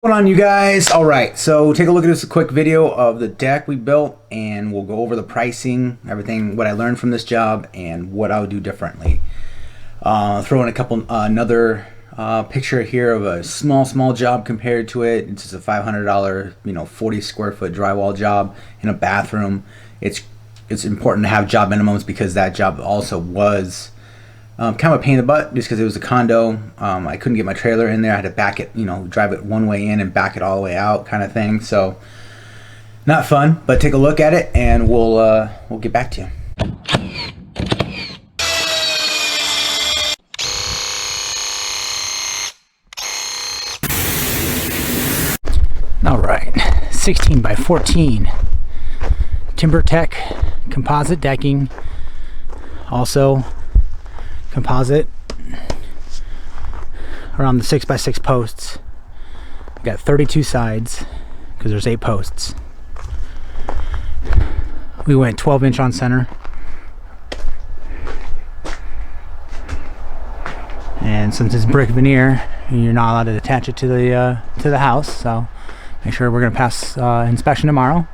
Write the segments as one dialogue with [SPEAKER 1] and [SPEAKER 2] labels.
[SPEAKER 1] What's going on, you guys? All right, so take a look at this quick video of the deck we built, and we'll go over the pricing, everything, what I learned from this job, and what I would do differently. Throw in another picture here of a small job compared to it. It's just a $500, 40 square foot drywall job in a bathroom. It's important to have job minimums because that job also was kind of a pain in the butt just because it was a condo. I couldn't get my trailer in there. I had to back it, drive it one way in and back it all the way out, kind of thing. So not fun, but take a look at it and we'll get back to you. All right, 16 by 14 TimberTech composite decking, also composite around the 6x6 posts. Got 32 sides because there's 8 posts. We went 12-inch on center, and since it's brick veneer, you're not allowed to attach it to the house. So make sure we're gonna pass inspection tomorrow.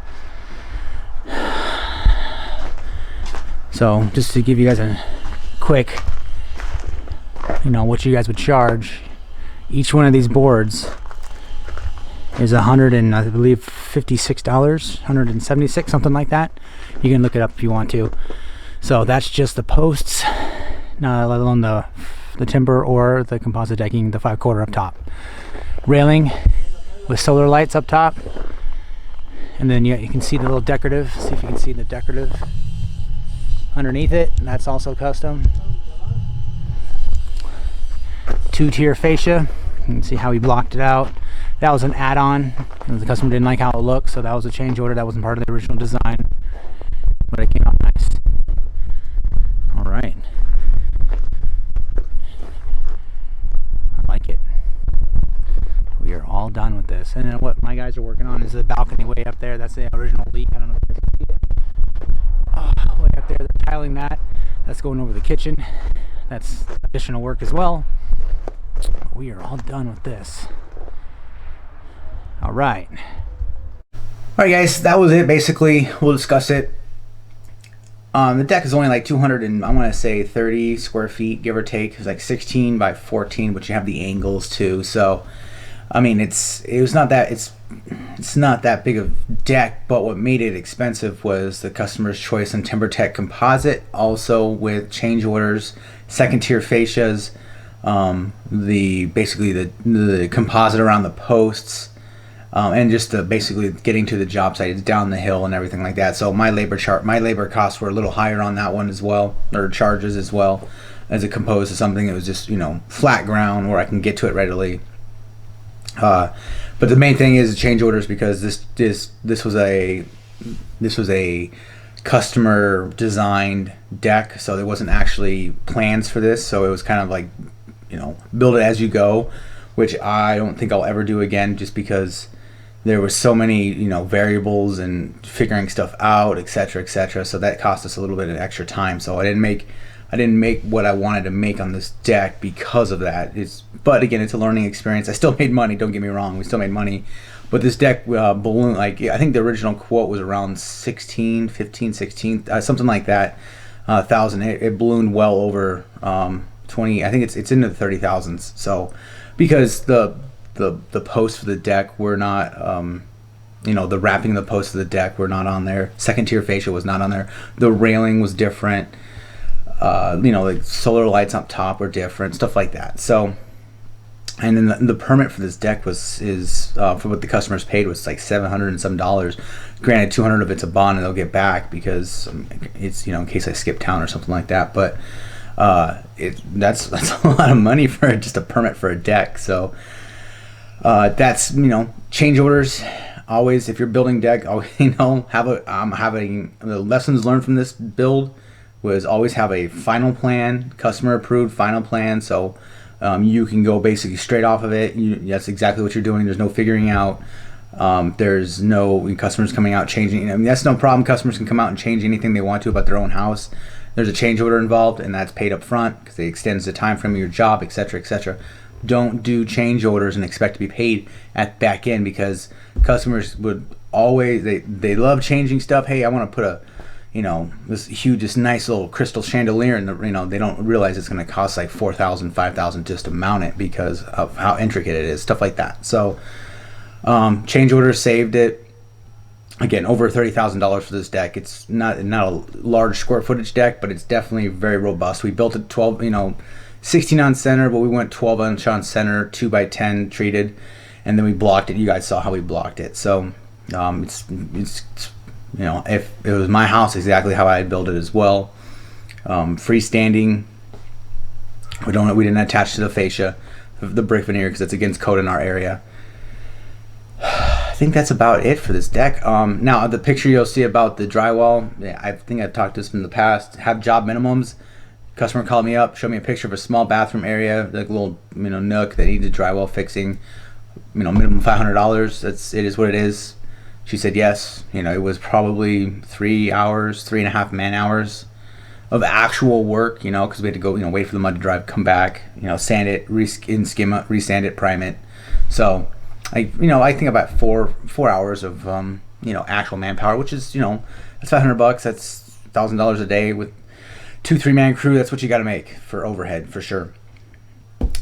[SPEAKER 1] So just to give you guys a quick, what you guys would charge, each one of these boards is I believe $56, $176, something like that. You can look it up if you want to. So that's just the posts, not let alone the timber or the composite decking, the 5/4 up top. Railing with solar lights up top, and then you can see the little decorative. See if you can see the decorative underneath it. That's also custom. 2-tier fascia. You can see how he blocked it out. That was an add-on. The customer didn't like how it looked, so that was a change order. That wasn't part of the original design, but it came out nice. All right. I like it. We are all done with this. And then what my guys are working on is the balcony way up there. That's the original leak. I don't know if you can see it. Way up there, they're tiling that. That's going over the kitchen. That's additional work as well. We are all done with this. All right, guys, that was it. Basically, we'll discuss it. The deck is only like 200 and I want to say 30 square feet, give or take. It's like 16 by 14, but you have the angles too. So, I mean, it's not that big of deck, but what made it expensive was the customer's choice in TimberTech composite, also with change orders, second tier fascias, basically the composite around the posts, and just basically getting to the job site. It's down the hill and everything like that. So my labor costs were a little higher on that one as well, or charges as well, as it composed to something that was just flat ground where I can get to it readily. But the main thing is change orders, because this was a customer designed deck, so there wasn't actually plans for this. So it was kind of like build it as you go, which I don't think I'll ever do again, just because there were so many variables and figuring stuff out, etc. So that cost us a little bit of extra time. So I didn't make what I wanted to make on this deck because of that. But again, it's a learning experience. I still made money, don't get me wrong, we still made money. But this deck ballooned, like, I think the original quote was around 16, something like that, thousand. It ballooned well over 20. I think it's into the 30,000s. So because the posts for the deck were not, the wrapping of the posts of the deck were not on there. Second tier fascia was not on there. The railing was different. Like solar lights up top were different, stuff like that. So, and then the permit for this deck is for what the customers paid was like $700 and some dollars. Granted, 200 of it's a bond, and they'll get back because it's in case I skip town or something like that. But that's a lot of money for just a permit for a deck. So that's change orders. Always, if you're building deck, always having the lessons learned from this build was always have a final plan, customer approved final plan. So you can go basically straight off of it. That's exactly what you're doing. There's no figuring out. There's no customers coming out changing. I mean, that's no problem. Customers can come out and change anything they want to about their own house. There's a change order involved, and that's paid up front because it extends the time frame of your job, etc., etc. don't do change orders and expect to be paid at back end, because customers would always, they love changing stuff. Hey, I want to put a, you know, this nice little crystal chandelier, and you know, they don't realize it's going to cost like $4,000, $5,000 just to mount it because of how intricate it is, stuff like that. So change orders saved it. Again, over $30,000 for this deck. It's not a large square footage deck, but it's definitely very robust. We built it 12, you know, 16 on center, but we went 12 inch on center, 2x10 treated, and then we blocked it. You guys saw how we blocked it. So it's you know, if it was my house, exactly how I built it as well. Freestanding. We didn't attach to the fascia, the brick veneer, because it's against code in our area. I think that's about it for this deck. Now the picture you'll see about the drywall, I think I've talked to this in the past, have job minimums. Customer called me up, showed me a picture of a small bathroom area, like a little, you know, nook that needed drywall fixing. You know, minimum $500. It is what it is. She said yes. You know, it was probably 3 hours, 3.5 man hours of actual work. You know, because we had to go, you know, wait for the mud to dry, come back, you know, sand it, skim it, resand it, prime it. So I think about four hours of you know, actual manpower, which is, you know, that's $500. That's $1,000 a day with 2-3 man crew. That's what you got to make for overhead for sure.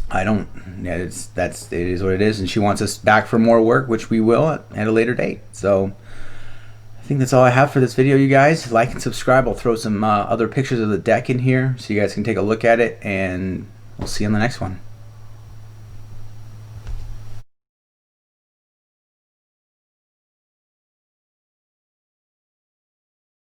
[SPEAKER 1] Yeah, it is what it is, and she wants us back for more work, which we will at a later date. So I think that's all I have for this video, you guys. Like and subscribe. I'll throw some other pictures of the deck in here so you guys can take a look at it, and we'll see you on the next one.